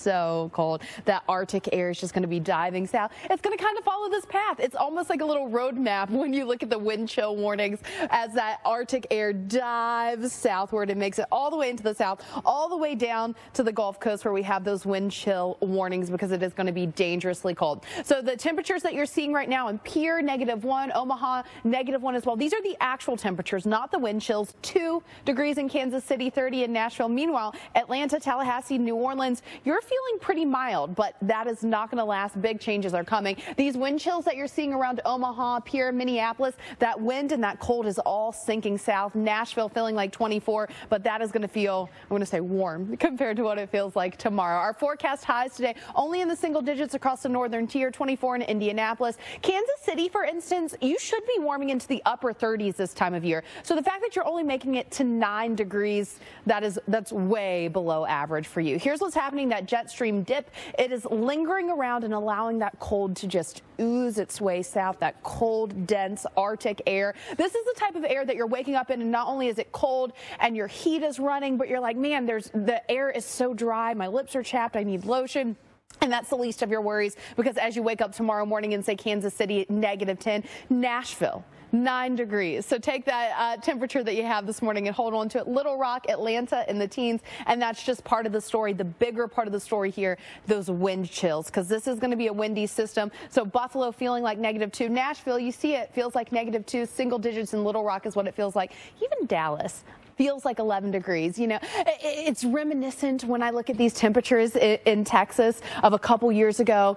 So cold. That Arctic air is just going to be diving south. It's going to kind of follow this path. It's almost like a little road map when you look at the wind chill warnings as that Arctic air dives southward and makes it all the way into the south, all the way down to the Gulf Coast where we have those wind chill warnings because it is going to be dangerously cold. So the temperatures that you're seeing right now in Pierre, -1, Omaha, -1 as well. These are the actual temperatures, not the wind chills. 2 degrees in Kansas City, 30 in Nashville. Meanwhile, Atlanta, Tallahassee, New Orleans, you're feeling pretty mild, but that is not going to last. Big changes are coming. These wind chills that you're seeing around Omaha, Pierre, Minneapolis, that wind and that cold is all sinking south. Nashville feeling like 24, but that is going to feel, I'm going to say warm compared to what it feels like tomorrow. Our forecast highs today only in the single digits across the northern tier, 24 in Indianapolis. Kansas City, for instance, you should be warming into the upper 30s this time of year. So the fact that you're only making it to 9 degrees, that's way below average for you. Here's what's happening. That jet stream dip, it is lingering around and allowing that cold to just ooze its way south, that cold, dense Arctic air. This is the type of air that you're waking up in, and not only is it cold and your heat is running, but you're like, man, the air is so dry, my lips are chapped, I need lotion. And that's the least of your worries, because as you wake up tomorrow morning and say Kansas City -10, Nashville 9 degrees. So take that temperature that you have this morning and hold on to it. Little Rock, Atlanta in the teens, and that's just part of the story. The bigger part of the story here, those wind chills, because this is going to be a windy system. So Buffalo feeling like -2. Nashville, you see it, feels like -2. Single digits in Little Rock is what it feels like. Even Dallas feels like 11 degrees. You know, it's reminiscent when I look at these temperatures in Texas of a couple years ago.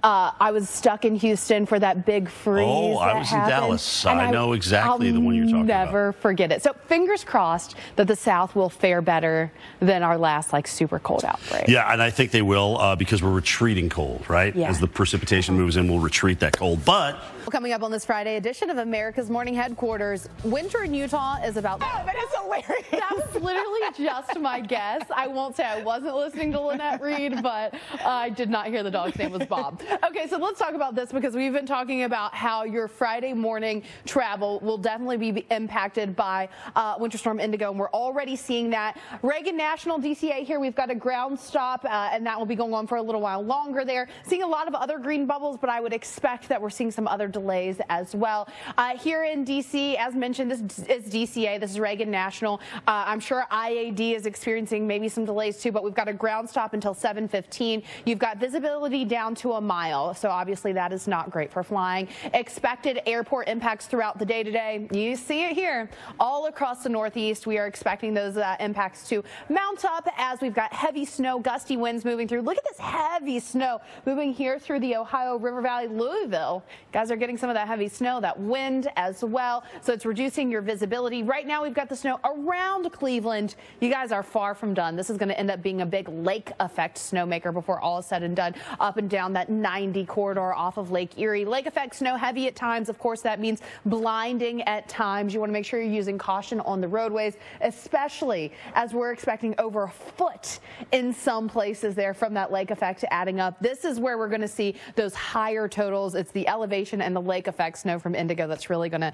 I was stuck in Houston for that big freeze. Oh, I was in Dallas. I know exactly the one you're talking about. I'll never forget it. So fingers crossed that the South will fare better than our last super cold outbreak. Yeah, and I think they will because we're retreating cold, right? Yeah. As the precipitation moves in, we'll retreat that cold. But coming up on this Friday edition of America's Morning Headquarters, winter in Utah is about. Oh, that is hilarious. That was literally just my guess. I won't say I wasn't listening to Lynette Reed, but I did not hear the dog's name was Bob. Okay, so let's talk about this because we've been talking about how your Friday morning travel will definitely be impacted by Winter Storm Indigo, and we're already seeing that. Reagan National DCA here, we've got a ground stop, and that will be going on for a little while longer there. Seeing a lot of other green bubbles, but I would expect that we're seeing some other delays as well. Here in D.C., as mentioned, this is DCA. This is Reagan National. I'm sure IAD is experiencing maybe some delays too, but we've got a ground stop until 7:15. You've got visibility down to a mile, so obviously that is not great for flying. Expected airport impacts throughout the day today. You see it here. All across the Northeast, we are expecting those impacts to mount up as we've got heavy snow, gusty winds moving through. Look at this heavy snow moving here through the Ohio River Valley, Louisville. Guys are getting some of that heavy snow, that wind as well, so it's reducing your visibility. Right now we've got the snow around Cleveland. You guys are far from done. This is going to end up being a big lake effect snowmaker before all is said and done, up and down that 90 corridor off of Lake Erie. Lake effect snow heavy at times. Of course, that means blinding at times. You want to make sure you're using caution on the roadways, especially as we're expecting over a foot in some places there from that lake effect adding up. This is where we're going to see those higher totals. It's the elevation and the lake effect snow from Indigo that's really going to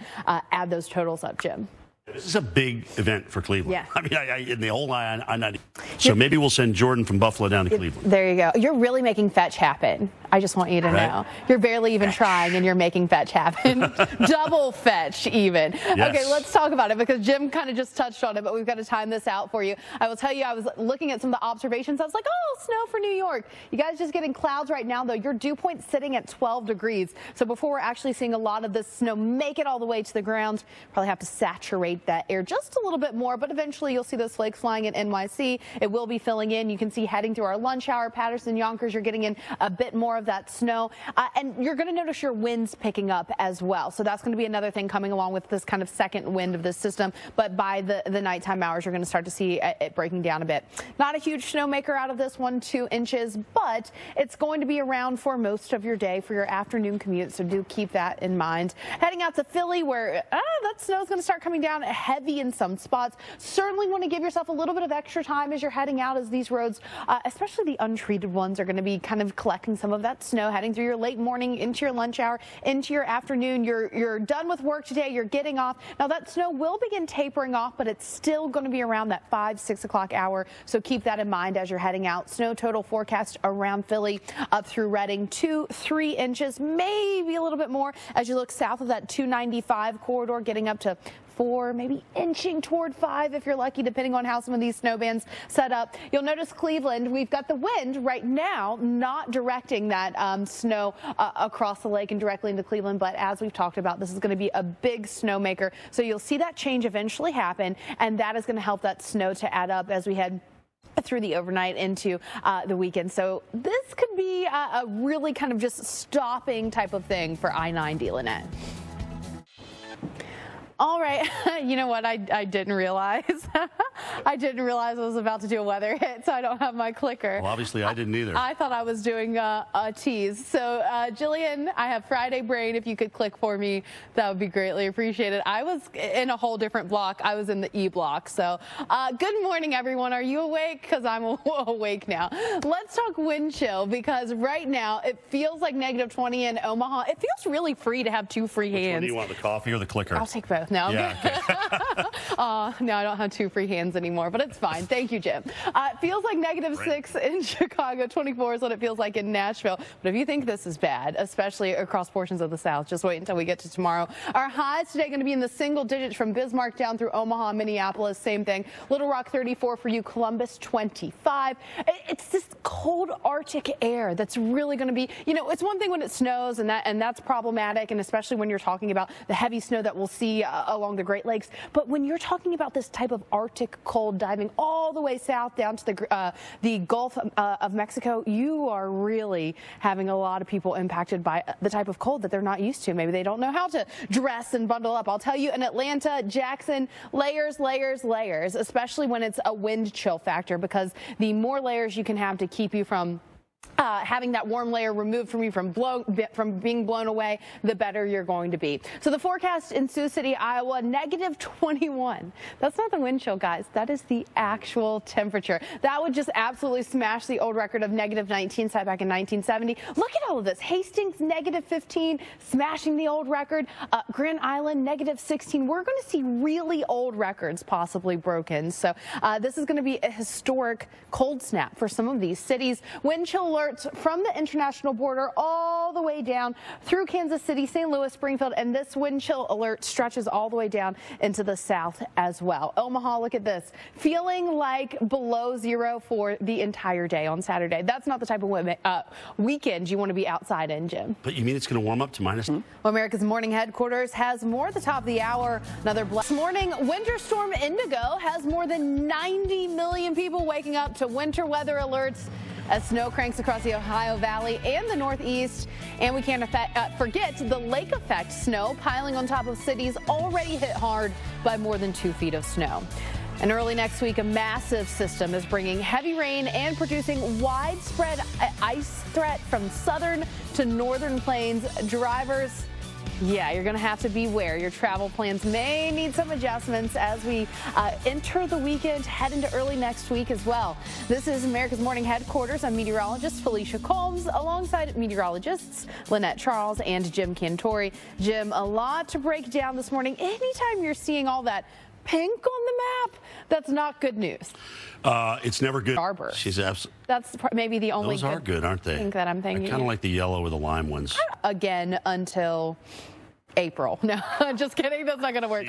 add those totals up, Jim. This is a big event for Cleveland. Yeah. I mean, in the whole I-90. So maybe we'll send Jordan from Buffalo down to Cleveland. There you go. You're really making fetch happen. I just want you to know. You're barely even trying, and you're making fetch happen. Double fetch, even. Yes. Okay, let's talk about it, because Jim kind of just touched on it, but we've got to time this out for you. I will tell you, I was looking at some of the observations. I was like, oh, snow for New York. You guys just getting clouds right now, though. Your dew point sitting at 12 degrees. So before we're actually seeing a lot of this snow make it all the way to the ground, probably have to saturate that air just a little bit more, but eventually you'll see those flakes flying in NYC. It will be filling in. You can see heading through our lunch hour, Patterson, Yonkers, you're getting in a bit more of that snow. And you're going to notice your winds picking up as well. So that's going to be another thing coming along with this kind of second wind of this system. But by the nighttime hours, you're going to start to see it breaking down a bit. Not a huge snowmaker out of this 1-2 inches, but it's going to be around for most of your day for your afternoon commute. So do keep that in mind. Heading out to Philly, where that snow is going to start coming down heavy in some spots. Certainly want to give yourself a little bit of extra time as you're heading out, as these roads, especially the untreated ones, are going to be kind of collecting some of that that snow heading through your late morning, into your lunch hour, into your afternoon. You're done with work today. You're getting off. Now that snow will begin tapering off, but it's still going to be around that 5-6 o'clock hour. So keep that in mind as you're heading out. Snow total forecast around Philly up through Reading, 2-3 inches, maybe a little bit more as you look south of that 295 corridor, getting up to 4, maybe inching toward 5 if you're lucky, depending on how some of these snow bands set up. You'll notice Cleveland, we've got the wind right now not directing that snow across the lake and directly into Cleveland, but as we've talked about, this is going to be a big snow maker. So you'll see that change eventually happen, and that is going to help that snow to add up as we head through the overnight into the weekend. So this could be a really kind of just stopping type of thing for I-90, Lynette. All right, you know what? I didn't realize. I didn't realize I was about to do a weather hit, so I don't have my clicker. Well, obviously, I didn't either. I thought I was doing a tease. So, Jillian, I have Friday brain. If you could click for me, that would be greatly appreciated. I was in a whole different block. I was in the E block. So, good morning, everyone. Are you awake? Because I'm awake now. Let's talk wind chill, because right now it feels like -20 in Omaha. It feels really free to have 2 free hands. Which one do you want, the coffee or the clicker? I'll take both. No, yeah, okay. no, I don't have 2 free hands anymore, but it's fine. Thank you, Jim. It feels like -6 in Chicago. 24 is what it feels like in Nashville. But if you think this is bad, especially across portions of the South, just wait until we get to tomorrow. Our highs today going to be in the single digits from Bismarck down through Omaha, Minneapolis. Same thing. Little Rock 34 for you. Columbus 25. It's this cold Arctic air that's really going to be, you know, it's one thing when it snows and that's problematic, and especially when you're talking about the heavy snow that we'll see along the Great Lakes. But when you're talking about this type of Arctic cold diving all the way south down to the Gulf of Mexico, you are really having a lot of people impacted by the type of cold that they're not used to. Maybe they don't know how to dress and bundle up. I'll tell you, in Atlanta, Jackson, layers, layers, layers, especially when it's a wind chill factor, because the more layers you can have to keep you from having that warm layer removed from you from being blown away, the better you're going to be. So the forecast in Sioux City, Iowa, -21. That's not the wind chill, guys. That is the actual temperature. That would just absolutely smash the old record of -19 set back in 1970. Look at all of this. Hastings, -15, smashing the old record. Grand Island, -16. We're going to see really old records possibly broken. So this is going to be a historic cold snap for some of these cities. Wind chill alerts from the international border all the way down through Kansas City, St. Louis, Springfield, and this wind chill alert stretches all the way down into the south as well. Omaha, look at this, feeling like below 0 for the entire day on Saturday. That's not the type of weekend you want to be outside in, Jim. But you mean it's going to warm up to -? Well, America's Morning Headquarters has more at the top of the hour. Another this morning, Winter Storm Indigo has more than 90 million people waking up to winter weather alerts as snow cranks across the Ohio Valley and the Northeast. And we can't forget the lake effect snow piling on top of cities already hit hard by more than 2 feet of snow. And early next week, a massive system is bringing heavy rain and producing widespread ice threat from southern to northern plains. Drivers, yeah, you're going to have to beware. Your travel plans may need some adjustments as we enter the weekend, head into early next week as well. This is America's Morning Headquarters. I'm meteorologist Felicia Combs, alongside meteorologists Lynette Charles and Jim Cantori. Jim, a lot to break down this morning. Anytime you're seeing all that pink on the map, that's not good news. It's never good. Starburst. She's absolutely. That's maybe the only. Those are good, aren't they? Thing that I'm thinking. I kind of like the yellow or the lime ones. Again, until April. No, just kidding. That's not going to work.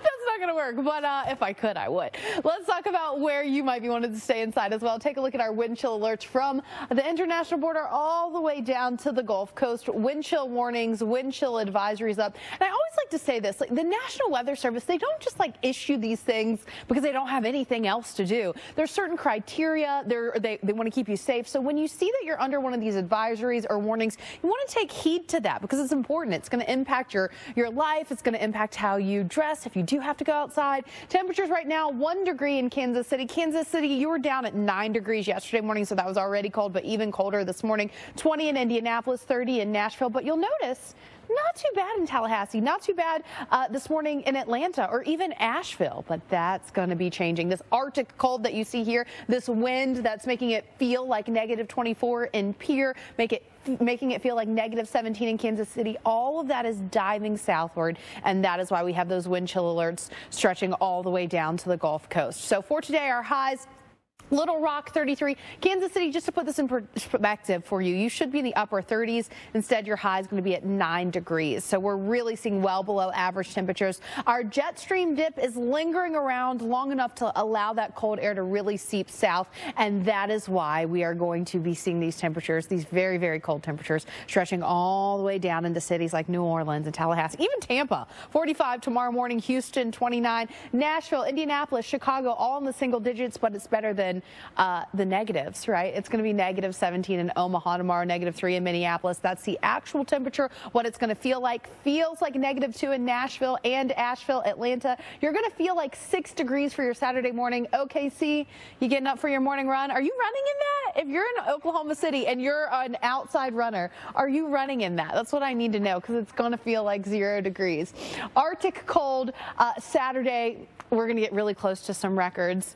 That's not going to work, but if I could, I would. Let's talk about where you might be wanting to stay inside as well. Take a look at our wind chill alerts from the international border all the way down to the Gulf Coast. Wind chill warnings, wind chill advisories up. And I always like to say this, like the National Weather Service, they don't just like issue these things because they don't have anything else to do. There's certain criteria. They want to keep you safe. So when you see that you're under one of these advisories or warnings, you want to take heed to that because it's important. It's going to impact your life. It's going to impact how you dress if you do have to go outside. Temperatures right now, 1 degree in Kansas City. Kansas City, you were down at 9 degrees yesterday morning, so that was already cold, but even colder this morning. 20 in Indianapolis, 30 in Nashville. But you'll notice Not too bad in Tallahassee, not too bad this morning in Atlanta or even Asheville, but that's going to be changing. This Arctic cold that you see here, this wind that's making it feel like -24 in Pierre, making it feel like -17 in Kansas City. All of that is diving southward, and that is why we have those wind chill alerts stretching all the way down to the Gulf Coast. So for today, our highs: Little Rock 33, Kansas City, just to put this in perspective for you, you should be in the upper 30s. Instead, your high is going to be at 9 degrees. So we're really seeing well below average temperatures. Our jet stream dip is lingering around long enough to allow that cold air to really seep south. And that is why we are going to be seeing these temperatures, these very, very cold temperatures, stretching all the way down into cities like New Orleans and Tallahassee, even Tampa, 45 tomorrow morning, Houston, 29, Nashville, Indianapolis, Chicago, all in the single digits, but it's better than the negatives, right? It's going to be -17 in Omaha tomorrow, -3 in Minneapolis. That's the actual temperature. What it's going to feel like feels like -2 in Nashville and Asheville, Atlanta. You're going to feel like 6 degrees for your Saturday morning. OKC, you getting up for your morning run? Are you running in that? If you're in Oklahoma City and you're an outside runner, are you running in that? That's what I need to know, because it's going to feel like 0 degrees. Arctic cold Saturday. We're going to get really close to some records.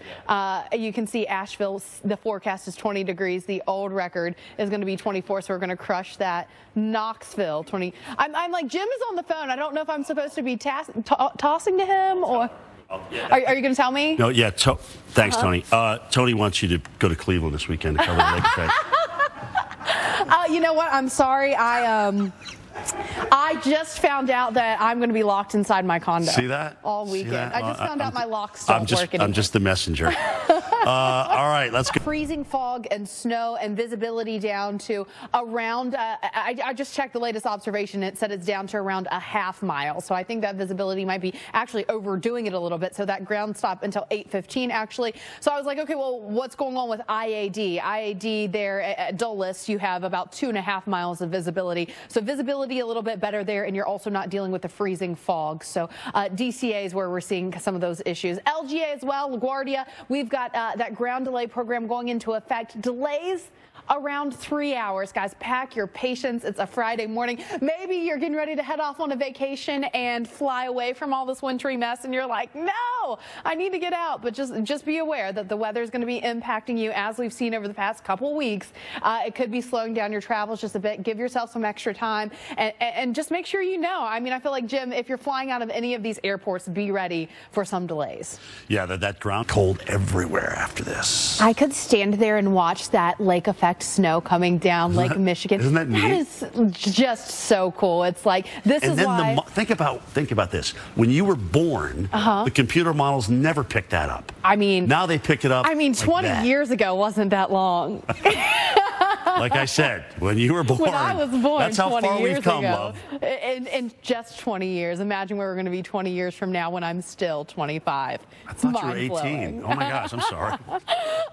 You can see Asheville, the forecast is 20 degrees. The old record is going to be 24, so we're going to crush that. Knoxville, 20. I'm like, Jim is on the phone. I don't know if I'm supposed to be tossing to him or... Are you going to tell me? No, yeah. Thanks, Tony. Tony wants you to go to Cleveland this weekend to cover the lake effect. You know what? I'm sorry. I just found out that I'm going to be locked inside my condo. See that? All weekend. I just found out my locks don't work anymore. I'm just the messenger. All right, let's go. Freezing fog and snow and visibility down to around, I just checked the latest observation. It said it's down to around a half mile. So I think that visibility might be actually overdoing it a little bit. So that ground stop until 8:15 actually. So I was like, okay, well, what's going on with IAD? IAD there at Dulles, you have about 2.5 miles of visibility. So visibility a little bit better there, and you're also not dealing with the freezing fog. So DCA is where we're seeing some of those issues. LGA as well, LaGuardia, we've got that ground delay program going into effect. Delays around 3 hours, guys. Pack your patience. It's a Friday morning. Maybe you're getting ready to head off on a vacation and fly away from all this wintry mess, and you're like, no, I need to get out. But just be aware that the weather is going to be impacting you, as we've seen over the past couple weeks. It could be slowing down your travels just a bit. Give yourself some extra time and just make sure you know. I mean, I feel like, Jim, if you're flying out of any of these airports, be ready for some delays. Yeah, that ground cold everywhere after this. I could stand there and watch that lake effect snow coming down Lake Michigan. Isn't that neat? That is just so cool. It's like, this is why. Think about this. When you were born, the computer models never picked that up. I mean, now they pick it up. I mean, like 20 years ago wasn't that long. Like I said, when you were born. When I was born, that's how 20 far years we've come, ago. love. In just 20 years. Imagine where we're going to be 20 years from now when I'm still 25. I thought you were 18. Oh my gosh, I'm sorry. All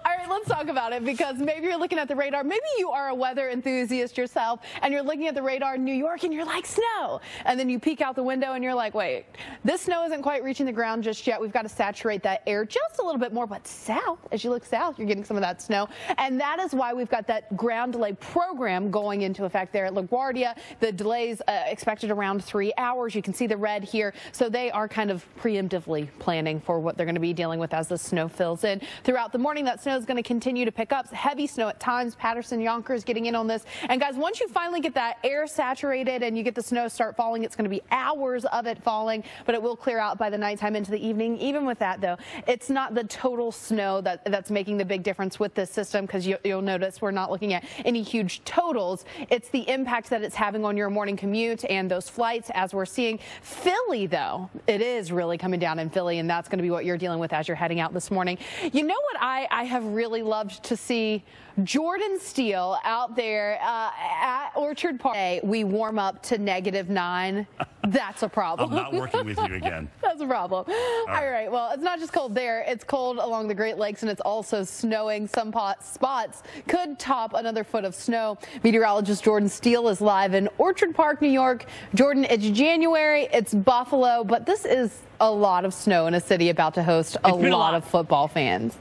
right, let's talk about it, because maybe you're looking at the radar. Maybe you are a weather enthusiast yourself, and you're looking at the radar in New York, and you're like, snow. And then you peek out the window, and you're like, wait, this snow isn't quite reaching the ground just yet. We've got to saturate that air just a little bit more. But south, as you look south, you're getting some of that snow. And that is why we've got that ground delay program going into effect there at LaGuardia. The delays expected around 3 hours. You can see the red here. So they are kind of preemptively planning for what they're going to be dealing with as the snow fills in. Throughout the morning, that snow is going to continue to pick up. Heavy snow at times. Patterson, Yonkers getting in on this. And guys, once you finally get that air saturated and you get the snow start falling, it's going to be hours of it falling, but it will clear out by the nighttime into the evening. Even with that, though, it's not the total snow that's making the big difference with this system, because you'll notice we're not looking at any huge totals. It's the impact that it's having on your morning commute and those flights, as we're seeing. Philly, though, it is really coming down in Philly, and that's going to be what you're dealing with as you're heading out this morning. You know what I have really loved to see? Jordan Steele out there at Orchard Park. We warm up to -9. That's a problem. I'm not working with you again. That's a problem. All right. Well, it's not just cold there. It's cold along the Great Lakes, and it's also snowing. Some spots could top another foot of snow. Meteorologist Jordan Steele is live in Orchard Park, New York. Jordan, it's January. It's Buffalo, but this is a lot of snow in a city about to host a lot of football fans.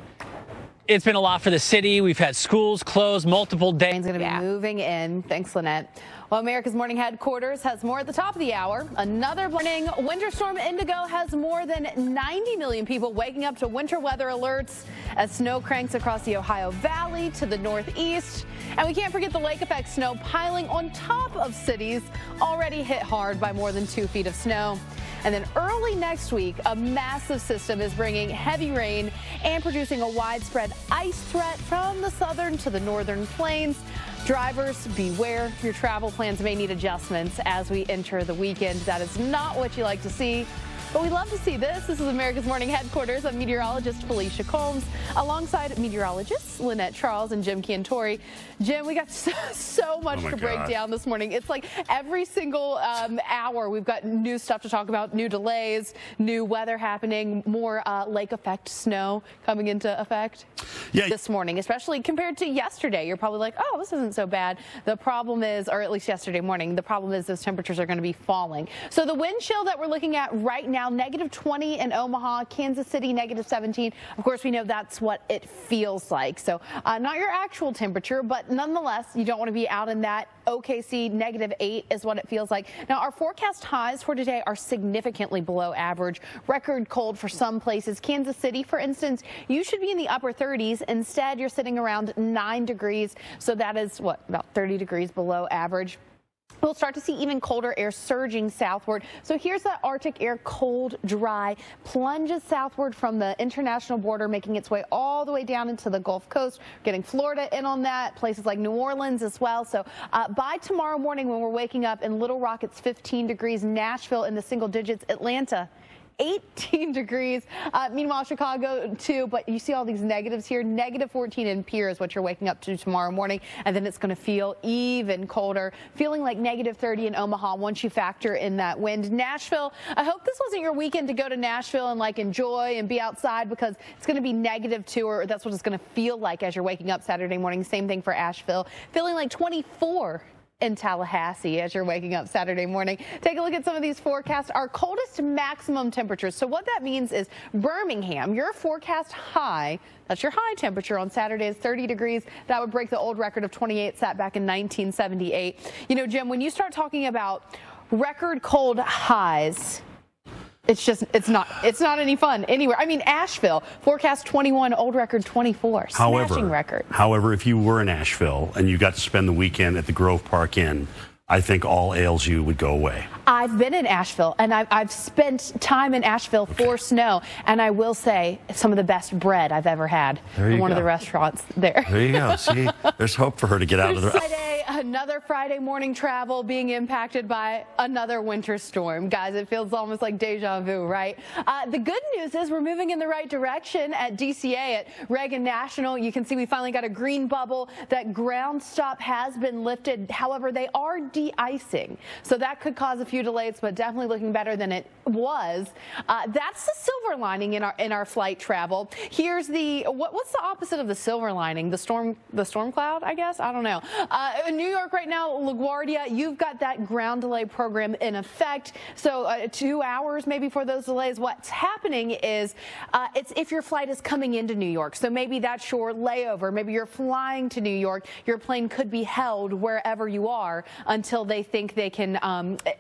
It's been a lot for the city. We've had schools closed multiple days. It's going to be moving in. Thanks, Lynette. Well, America's Morning Headquarters has more at the top of the hour. Another morning, Winter Storm Indigo has more than 90 million people waking up to winter weather alerts as snow cranks across the Ohio Valley to the northeast. And we can't forget the lake effect snow piling on top of cities already hit hard by more than 2 feet of snow. And then early next week, a massive system is bringing heavy rain and producing a widespread ice threat from the southern to the northern plains. Drivers, beware. Your travel plans may need adjustments as we enter the weekend. That is not what you like to see. But we love to see this. This is America's Morning Headquarters. I'm meteorologist Felicia Combs, alongside meteorologists Lynette Charles and Jim Cantori. Jim, we got so much to break down this morning. It's like every single hour we've got new stuff to talk about, new delays, new weather happening, more lake effect snow coming into effect this morning, especially compared to yesterday. You're probably like, oh, this isn't so bad. The problem is, or at least yesterday morning, the problem is those temperatures are going to be falling. So the wind chill that we're looking at right now, -20 in Omaha, Kansas City, -17. Of course, we know that's what it feels like. So not your actual temperature, but nonetheless, you don't want to be out in that. OKC, -8 is what it feels like. Now, our forecast highs for today are significantly below average. Record cold for some places. Kansas City, for instance, you should be in the upper 30s. Instead, you're sitting around 9 degrees. So that is, what, about 30 degrees below average. We'll start to see even colder air surging southward. So here's that Arctic air, cold, dry, plunges southward from the international border, making its way all the way down into the Gulf Coast, getting Florida in on that, places like New Orleans as well. So by tomorrow morning when we're waking up in Little Rock, it's 15 degrees, Nashville in the single digits, Atlanta 18 degrees. Meanwhile, Chicago, too. But you see all these negatives here. -14 in Pierre is what you're waking up to tomorrow morning. And then it's going to feel even colder, feeling like -30 in Omaha once you factor in that wind. Nashville, I hope this wasn't your weekend to go to Nashville and like enjoy and be outside, because it's going to be -2, or that's what it's going to feel like as you're waking up Saturday morning. Same thing for Asheville, feeling like 24 in Tallahassee as you're waking up Saturday morning. Take a look at some of these forecasts. Our coldest maximum temperatures. So what that means is Birmingham, your forecast high, that's your high temperature on Saturday, is 30 degrees. That would break the old record of 28 set back in 1978. You know, Jim, when you start talking about record cold highs, it's not any fun anywhere. I mean, Asheville forecast 21, old record 24, smashing record. However, if you were in Asheville and you got to spend the weekend at the Grove Park Inn, I think all ails you would go away. I've been in Asheville, and I've spent time in Asheville for snow, and I will say some of the best bread I've ever had in one of the restaurants there. There you go. See, there's hope for her to get out of the... Another Friday morning travel being impacted by another winter storm. Guys, it feels almost like deja vu, right? The good news is we're moving in the right direction at DCA at Reagan National. You can see we finally got a green bubble. That ground stop has been lifted. However, they are de-icing, so that could cause a few delays, but definitely looking better than it was. That's the silver lining in our flight travel. Here's the what's the opposite of the silver lining? The storm cloud, I guess. I don't know. In New York right now, LaGuardia, you've got that ground delay program in effect. So 2 hours maybe for those delays. What's happening is it's if your flight is coming into New York. So maybe that's your layover. Maybe you're flying to New York. Your plane could be held wherever you are until they think they can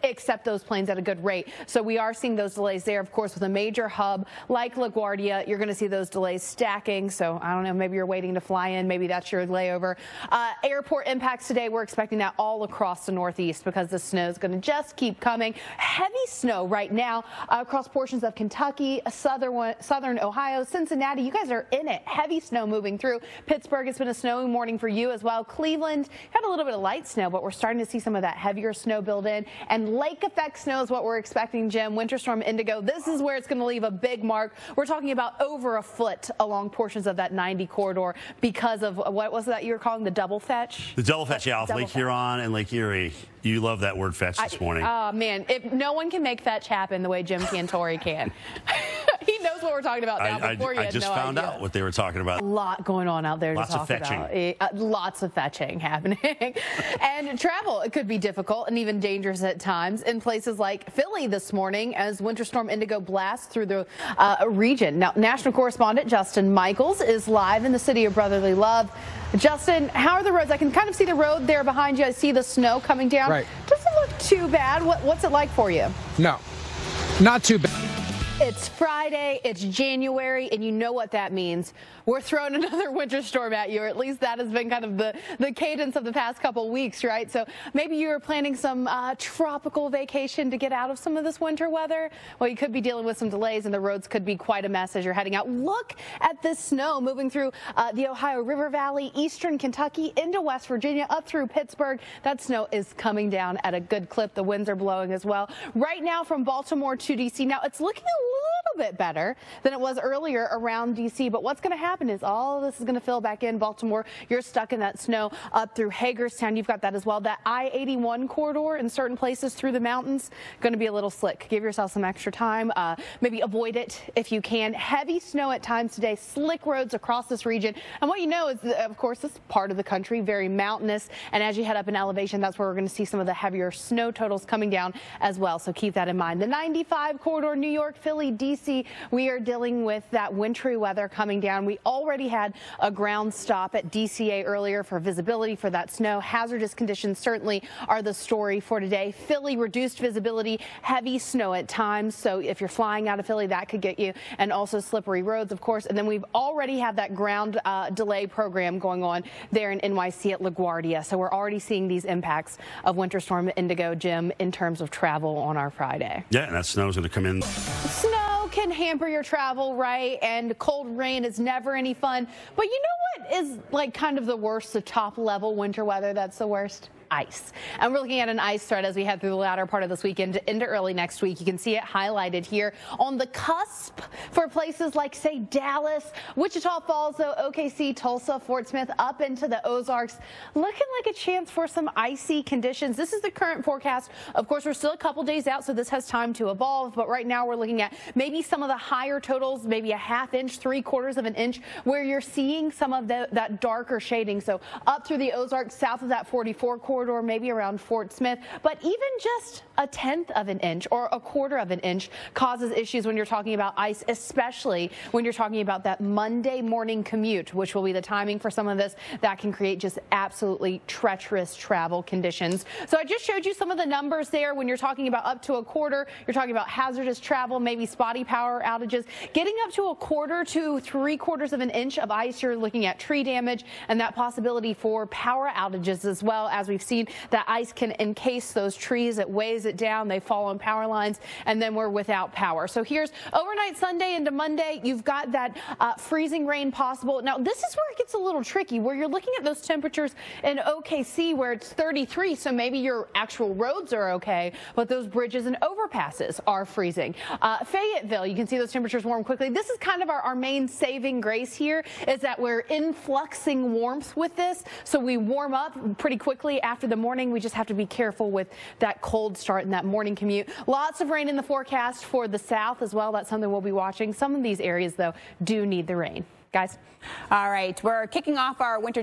accept those planes at a good rate. So we are seeing those delays there. Of course, with a major hub like LaGuardia, you're going to see those delays stacking. So I don't know, maybe you're waiting to fly in. Maybe that's your layover. Airport impacts today. We're expecting that all across the Northeast because the snow is going to just keep coming. Heavy snow right now across portions of Kentucky, southern Ohio, Cincinnati. You guys are in it. Heavy snow moving through. Pittsburgh, it's been a snowy morning for you as well. Cleveland had a little bit of light snow, but we're starting to see some of that heavier snow build in. And lake effect snow is what we're expecting, Jim. Winter Storm Indigo, this is where it's going to leave a big mark. We're talking about over a foot along portions of that 90 corridor because of what was that you were calling the double fetch? The double fetch, yeah, off Lake Huron and Lake Erie. You love that word fetch this morning. Oh, man. No one can make fetch happen the way Jim Cantori can. He knows what we're talking about now. Before I just found out what they were talking about. A lot going on out there to talk about. Lots of fetching happening. And travel, it could be difficult and even dangerous at times in places like Philly this morning as Winter Storm Indigo blasts through the region. Now, national correspondent Justin Michaels is live in the city of brotherly love. Justin, how are the roads? I can kind of see the road there behind you. I see the snow coming down. Right. Doesn't look too bad. What's it like for you? No, not too bad. It's Friday, it's January, and you know what that means. We're throwing another winter storm at you, or at least that has been kind of the cadence of the past couple weeks, right? So maybe you were planning some tropical vacation to get out of some of this winter weather. Well, you could be dealing with some delays, and the roads could be quite a mess as you're heading out. Look at this snow moving through the Ohio River Valley, eastern Kentucky, into West Virginia, up through Pittsburgh. That snow is coming down at a good clip. The winds are blowing as well. Right now from Baltimore to D.C. Now, it's looking a little bit better than it was earlier around D.C., but what's going to happen is all of this is going to fill back in. Baltimore, you're stuck in that snow up through Hagerstown. You've got that as well. That I-81 corridor in certain places through the mountains going to be a little slick. Give yourself some extra time. Maybe avoid it if you can. Heavy snow at times today. Slick roads across this region. And what you know is, of course, this part of the country, very mountainous. And as you head up in elevation, that's where we're going to see some of the heavier snow totals coming down as well. So keep that in mind. The 95 corridor, New York, Philly, D.C., we are dealing with that wintry weather coming down. We already had a ground stop at DCA earlier for visibility for that snow. Hazardous conditions certainly are the story for today. Philly, reduced visibility, heavy snow at times. So if you're flying out of Philly, that could get you, and also slippery roads, of course. And then we've already had that ground delay program going on there in NYC at LaGuardia. So we're already seeing these impacts of Winter Storm Indigo, Jim, in terms of travel on our Friday. Yeah, and that snow's going to come in. Snow can hamper your travel, right? And cold rain is never any fun. But you know what is like kind of the worst, the top level winter weather that's the worst? Ice. And we're looking at an ice threat as we head through the latter part of this weekend into early next week. You can see it highlighted here on the cusp for places like, say, Dallas, Wichita Falls, though, OKC, Tulsa, Fort Smith, up into the Ozarks. Looking like a chance for some icy conditions. This is the current forecast. Of course, we're still a couple days out, so this has time to evolve. But right now we're looking at maybe some of the higher totals, maybe a ½ inch, 3/4 of an inch, where you're seeing some of that darker shading. So up through the Ozarks, south of that 44 corridor, or maybe around Fort Smith, but even just a 1/10 of an inch or a 1/4 of an inch causes issues when you're talking about ice, especially when you're talking about that Monday morning commute, which will be the timing for some of this. That can create just absolutely treacherous travel conditions. So I just showed you some of the numbers there. When you're talking about up to a 1/4, you're talking about hazardous travel, maybe spotty power outages. Getting up to a 1/4 to 3/4 of an inch of ice, you're looking at tree damage and that possibility for power outages as well. As we've seen, that ice can encase those trees. It weighs it down. They fall on power lines, and then we're without power. So here's overnight Sunday into Monday. You've got that freezing rain possible. Now, this is where it gets a little tricky, where you're looking at those temperatures in OKC where it's 33. So maybe your actual roads are okay, but those bridges and overpasses are freezing. Fayetteville, you can see those temperatures warm quickly. This is kind of our main saving grace here, is that we're influxing warmth with this. So we warm up pretty quickly after the morning. We just have to be careful with that cold start and that morning commute. Lots of rain in the forecast for the south as well. That's something we'll be watching. Some of these areas, though, do need the rain. Guys. All right, we're kicking off our winter